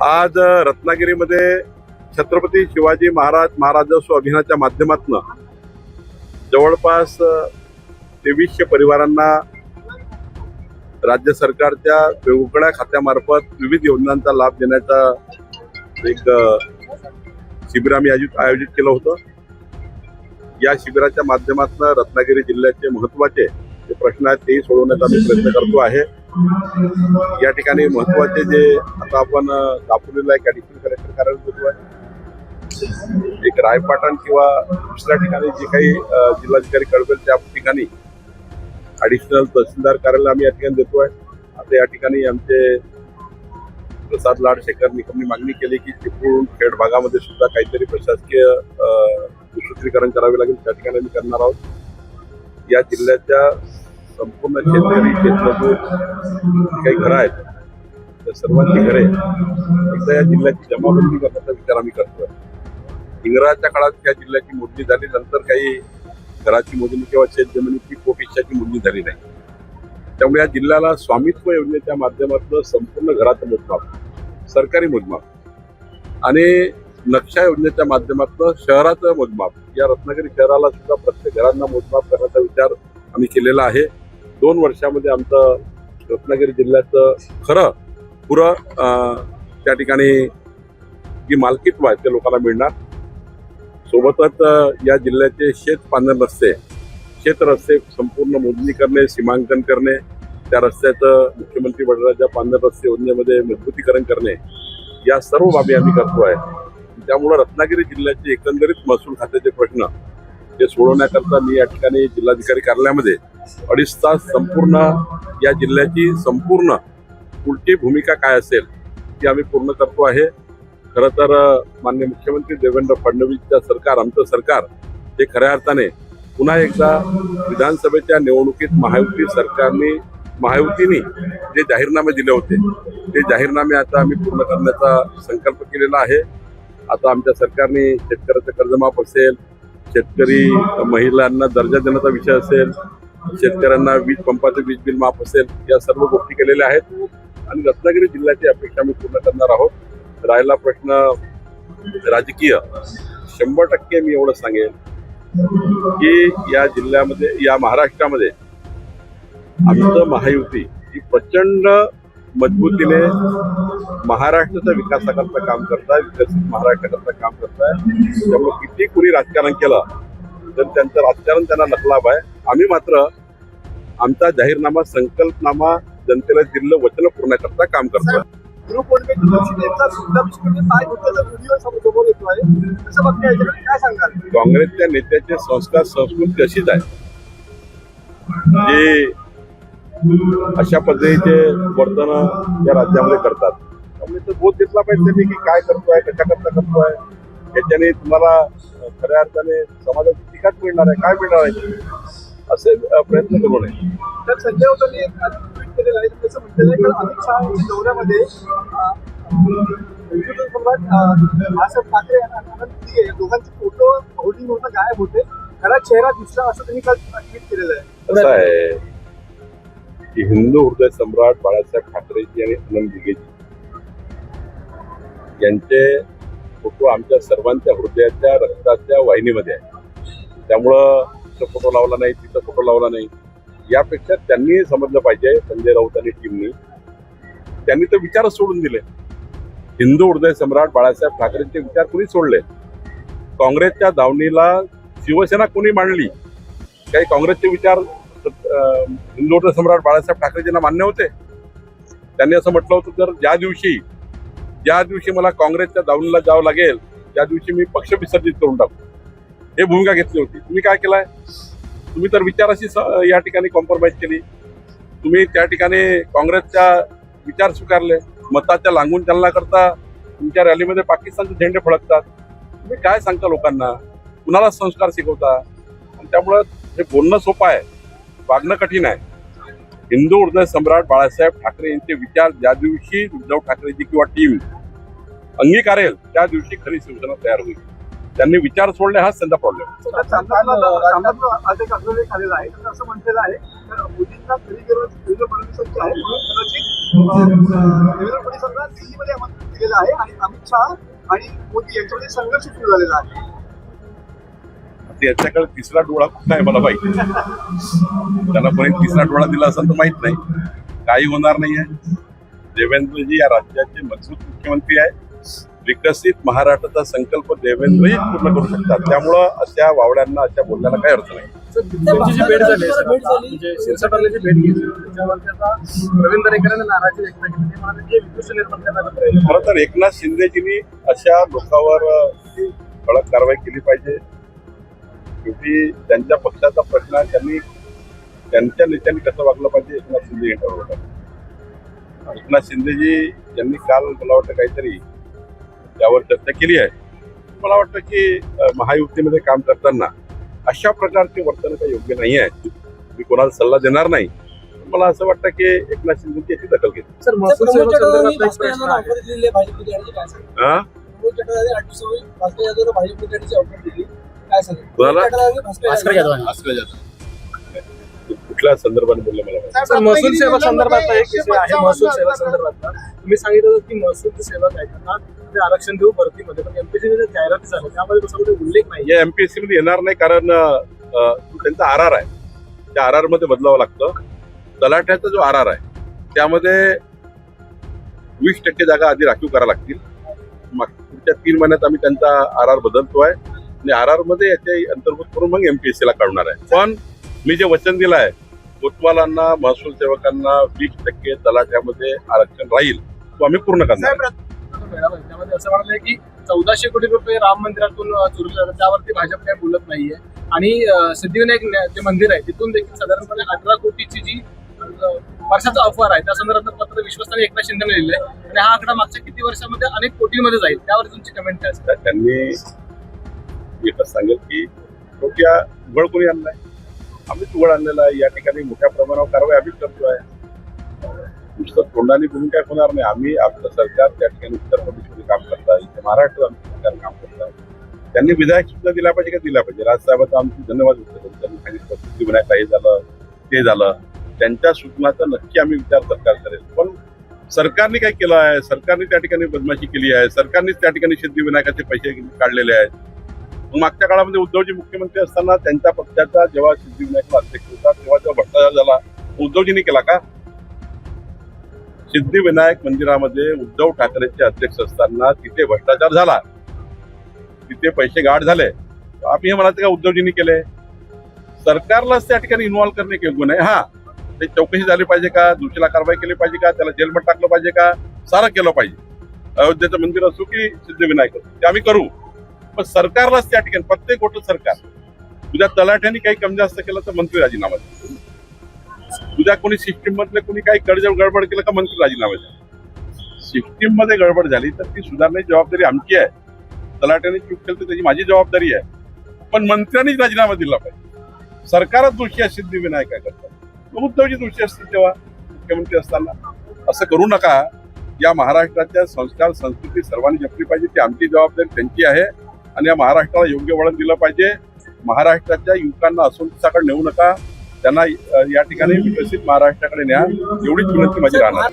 आज रत्नागिरीमध्ये छत्रपती शिवाजी महाराजोत्सव अभियानाच्या माध्यमातून जवळपास 2300 परिवारांना राज्य सरकारच्या वेगवेगळ्या खात्यामार्फत विविध योजनांचा लाभ देण्याचा एक शिबिर आम्ही आयोजित केलं होतं। या शिबिराच्या माध्यमातून रत्नागिरी जिल्ह्याचे महत्त्वाचे जे प्रश्न आहेत तेही सोडवण्याचा आम्ही प्रयत्न करतो आहे। या ठिकाणी महत्त्वाचे जे आता आपण दाखवलेलं आहे ॲडिशनल कलेक्टर कार्यालय होतो आहे, एक रायपाटण किंवा दुसऱ्या ठिकाणी जे काही जिल्हाधिकारी कळवेल त्या ठिकाणी ॲडिशनल तहसीलदार कार्यालय आम्ही या ठिकाणी देतो आहे। आता या ठिकाणी आमचे प्रसाद लाडशेखर निकमनी मागणी केली की चिपळूण खेड भागामध्ये सुद्धा काहीतरी प्रशासकीय सुसूत्रीकरण करावे लागेल, त्या ठिकाणी आम्ही करणार आहोत। या जिल्ह्याच्या संपूर्ण शेतकरी शेतमजूर काही घरं आहेत त्या सर्वांची घरे एकदा या जिल्ह्याची जमाबंदी करण्याचा विचार आम्ही करतोय। इंग्रजांच्या काळात या जिल्ह्याची मोजणी झाली, नंतर काही घराची मोजणी किंवा शेतजमिनीची पोटहिशाची मोजणी झाली नाही। त्यामुळे या जिल्ह्याला स्वामित्व योजनेच्या माध्यमातून संपूर्ण घराचं मोजमाप, सरकारी मोजमाप आणि नक्षा योजनेच्या माध्यमातून शहराचं मोजमाप, या रत्नागिरी शहराला सुद्धा प्रत्येक घरांना मोजमाप करण्याचा विचार आम्ही केलेला आहे। 2 वर्षामध्ये आमचं रत्नागिरी जिल्ह्याचं खरं पुरं त्या ठिकाणी जी मालकीत्व आहे ते लोकांना मिळणार। सोबतच या जिल्ह्याचे शेत रस्ते संपूर्ण मोजणी करणे, सीमांकन करणे, त्या रस्त्याचं मुख्यमंत्री बळीराजा पांढर रस्ते योजनेमध्ये मजबूतीकरण करणे, या सर्व बाबी आम्ही करतो आहे। त्यामुळे रत्नागिरी जिल्ह्याचे एकंदरीत महसूल खात्याचे प्रश्न ते सोडवण्याकरता मी या ठिकाणी जिल्हाधिकारी कार्यालयामध्ये 2.5 तास संपूर्ण या जिल्ह्याची संपूर्ण उलटी भूमिका काय असेल ती आम्ही पूर्ण करतो आहे। खरं तर माननीय मुख्यमंत्री देवेंद्र फडणवीसचं सरकार, आमचं सरकार हे खऱ्या अर्थाने पुन्हा एकदा विधानसभेच्या निवडणुकीत महायुतीने जे जाहीरनामे दिले होते ते जाहीरनामे आता आम्ही पूर्ण करण्याचा संकल्प केलेला आहे। आता आमच्या सरकारने शेतकऱ्याचं कर्जमाफ असेल, शेतकरी महिलांना दर्जा देण्याचा विषय असेल, शेतकऱ्यांना वीज पंपाचं वीज बिल माफ असेल, या सर्व गोष्टी केलेल्या आहेत आणि रत्नागिरी जिल्ह्याची अपेक्षा आम्ही पूर्ण करणार आहोत। राहिला प्रश्न राजकीय, 100% मी एवढं सांगेन की या जिल्ह्यामध्ये, या महाराष्ट्रामध्ये आमचं महायुती ही प्रचंड मजबूतीने महाराष्ट्राच्या विकासाकरता काम करताय, विकसित महाराष्ट्राकरता काम करताय। त्यामुळे किती कुणी राजकारण केलं तर त्यांचं राजकारण त्यांना नकलाभ आहे। आम्ही मात्र आमचा जाहीरनामा, संकल्पनामा जनतेला दिलेलं वचन पूर्ण करता काम करतोय। काँग्रेसच्या नेत्याचे संस्कार संस्कृती अशीच आहे, जे अशा पद्धतीचे वर्तन या राज्यामध्ये करतात। त्यामुळे तो बोध घेतला पाहिजे त्यांनी की काय करतोय, कशा करता करतोय, याच्याने तुम्हाला खऱ्या अर्थाने समाजाची टीकाच मिळणार आहे, काय मिळणार आहे असे प्रयत्न करू नये। तर संजय राऊतांनी ट्विट केलेलं आहे, त्याचं म्हटलेलं आहे की अमित शहाच्या दौऱ्यामध्ये बाळासाहेब ठाकरे आणि आनंद दिघे या दोघांचे फोटो होर्डिंगवरून गायब होते, खरा चेहरा दिसला असं त्यांनी काल ट्विट केलेलं आहे। असं आहे की हिंदू हृदय सम्राट बाळासाहेब ठाकरेजी आणि आनंद दिघेजी यांचे फोटो आमच्या सर्वांच्या हृदयाच्या रक्ताच्या वाहिनीमध्ये आहे। त्यामुळं तिथं फोटो लावला नाही, तिथं फोटो लावला नाही, यापेक्षा त्यांनी समजलं पाहिजे, संजय राऊत आणि टीमनी त्यांनी तर विचारच सोडून दिले। हिंदू हृदय सम्राट बाळासाहेब ठाकरेंचे विचार कोणी सोडले? काँग्रेसच्या दावणीला शिवसेना कोणी मांडली? काही काँग्रेसचे विचार हिंदू हृदय सम्राट बाळासाहेब ठाकरेजींना मान्य होते? त्यांनी असं म्हटलं होतं, तर ज्या दिवशी मला काँग्रेसच्या दावणीला जावं लागेल त्या दिवशी मी पक्ष विसर्जित करून टाकू, हे भूमिका घेतली होती। तुम्ही काय केलाय? तुम्ही तर विचाराशी या ठिकाणी कॉम्प्रोमाइज केली। तुम्ही त्या ठिकाणी काँग्रेसच्या विचार स्वीकारले, मताच्या लांगून चालना करता तुमच्या रॅलीमध्ये पाकिस्तानचे झेंडे फडकतात। तुम्ही काय सांगता लोकांना? कुणाला संस्कार शिकवता? आणि त्यामुळं हे बोलणं सोपं आहे, वागणं कठीण आहे। हिंदू हृदय सम्राट बाळासाहेब ठाकरे यांचे विचार ज्या दिवशी उद्धव ठाकरेजी किंवा टीम अंगीकारेल त्या दिवशी खरी शिवसेना तयार होईल। त्यांनी विचार सोडले, हाच त्यांचा प्रॉब्लेम। असं म्हटलेलं आहे मोदींना घरी देवेंद्र फडणवीसांची आहे म्हणून कदाचित देवेंद्र फडणवीसांना दिल्लीमध्ये आमंत्रित केलेलं आहे आणि अमित शहा आणि मोदी यांच्यामध्ये संघर्ष सुरू झालेला आहे. याच्याकडे तिसरा डोळा कुठला आहे मला माहिती त्यांना कोणी तिसरा डोळा दिला असं तर माहित नाही. काही होणार नाही आहे. देवेंद्रजी या राज्याचे मजबूत मुख्यमंत्री आहे. विकसित महाराष्ट्राचा संकल्प देवेंद्रही पूर्ण करू शकतात. त्यामुळं अशा वावड्यांना अशा बोलण्याला काही अर्थ नाही. त्यांची जी भेट झाली म्हणजे शिरसाटांची भेट घेतली त्याच्यावरती आता प्रवीण दरेकरांनी नाराजी व्यक्त केली. ते म्हणाले की विद्वेष निर्माण करण्याचा प्रयत्न. खरं तर एकनाथ शिंदेजींनी अशा लोकांवर कडक कारवाई केली पाहिजे. शेवटी त्यांच्या पक्षाचा प्रश्न आहे. त्यांनी त्यांच्या नेत्यांनी कसं वागलं पाहिजे एकनाथ शिंदे ठरवलं. एकनाथ शिंदेजी यांनी काल मला वाटतं काहीतरी त्यावर चर्चा केली आहे. मला वाटतं की महायुतीमध्ये काम करताना अशा प्रकारचे वर्तन काही योग्य नाही आहे. मी कोणाला सल्ला देणार नाही. मला असं वाटतं की एकनाथ शिंदेची याची दखल घेतली. सर महसूल सेवा संदर्भातला एक प्रश्न आहे. हा कुठल्या संदर्भाने बोलले मला माहिती. सर महसूल सेवा संदर्भातला एक विषय आहे. महसूल सेवा संदर्भातला तुम्ही सांगितलं होतं की महसूल सेवक आहेत त्यांना ते आरक्षण देऊ भरतीमध्ये, पण एमपीएससी जाहिराती झाल्या त्यामध्ये तसा कुठे उल्लेख नाही. या एमपीएससी मध्ये येणार नाही कारण त्यांचा आर आहे. त्या आर मध्ये बदलावं लागतं. तलाठ्याचा जो आर आहे त्यामध्ये 20% जागा आधी राखीव कराव्या लागतील. पुढच्या 3 महिन्यात आम्ही त्यांचा आर बदलतोय आणि आर मध्ये याच्या अंतर्गत करून मग एमपीएससी ला काढणार आहे. पण मी जे वचन दिलं आहे कोतवालांना महसूल सेवकांना 20% तलाठ्यामध्ये आरक्षण राहील तो आम्ही पूर्ण करणार. त्यामध्ये असं म्हटलंय की 1400 कोटी रुपये राम मंदिरातून चोरले जातात त्यावरती भाजप काही बोलत नाहीये आणि सिद्धिविनायक जे मंदिर आहे तिथून देखील साधारणपणे 18 कोटीची जी वर्षाचा ऑफर आहे त्या संदर्भात पत्र विश्वासाने एकनाथ शिंदेने लिहिलंय आणि हा आकडा मागच्या किती वर्षामध्ये अनेक कोटींमध्ये जाईल. त्यावर तुमची कमेंट काय असेल? त्यांनी एकच सांगेल की योग्य उघड कोणी आणलाय. आम्हीच उघड आणलेला आहे. या ठिकाणी मोठ्या प्रमाणावर कारवाई आम्हीच करतोय. नुसतं तोंडाने बोलून काय होणार नाही. आम्ही आपलं सरकार त्या ठिकाणी उत्तर प्रदेशमध्ये काम करतात, इथे महाराष्ट्रात आमचं सरकार काम करतात. त्यांनी विधायक सूचना दिल्या पाहिजे का दिल्या पाहिजे. राजसाहेबांचा आमचे धन्यवाद व्यक्त करतो. त्यांनी सांगितलं सिद्धिविनायक हे झालं ते झालं. त्यांच्या सूचनाचा नक्की आम्ही विचार सरकार करेल. पण सरकारने काय केलं आहे. सरकारने त्या ठिकाणी बदमाशी केली आहे. सरकारनेच त्या ठिकाणी सिद्धिविनायकाचे पैसे काढलेले आहेत. मागच्या काळामध्ये उद्धवजी मुख्यमंत्री असताना त्यांच्या पक्षाचा जेव्हा सिद्धिविनायकला अध्यक्ष होता तेव्हा जेव्हा भ्रष्टाचार झाला उद्धवजींनी केला का. सिद्धिविनायक मंदिरामध्ये उद्धव ठाकरेचे अध्यक्ष असताना तिथे भ्रष्टाचार झाला, तिथे पैसे गाढ झाले. आम्ही हे म्हणायचं का उद्धवजींनी केले. सरकारलाच त्या ठिकाणी इन्व्हॉल्व्ह करणे योग्य नाही. हा ते चौकशी झाली पाहिजे का, दोषीला कारवाई केली पाहिजे का, त्याला जेलमध्ये टाकलं पाहिजे का, सारं केलं पाहिजे. अयोध्येचं मंदिर असो की सिद्धिविनायक असो ते आम्ही करू. पण सरकारलाच त्या ठिकाणी प्रत्येक गोष्ट सरकार तुझ्या तलाठ्याने काही कमी जास्त केलं तर मंत्री राजीनामा द्या. तुझ्या कोणी सिस्टीम मधले कोणी काही गडबड केलं का मंत्री राजीनामा द्या. सिस्टीम मध्ये गडबड झाली तर ती सुधारण्याची जबाबदारी आमची आहे. तलाठ्याने चूक केली तर त्याची माझी जबाबदारी आहे. पण मंत्र्यांनीच राजीनामा दिला पाहिजे. सरकारच दोषी आहे सिद्धिविनायक करतात. उद्धवजी दोषी असतील तेव्हा मुख्यमंत्री असताना. असं करू नका. या महाराष्ट्राच्या संस्कार संस्कृती सर्वांनी जपली पाहिजे. ती आमची जबाबदारी त्यांची आहे आणि या महाराष्ट्राला योग्य वळण दिलं पाहिजे. महाराष्ट्राच्या युवकांना असंतोषाकडे नेऊ नका. त्यांना या ठिकाणी विकसित महाराष्ट्राकडे न्या एवढीच विनंती माझी राहणार.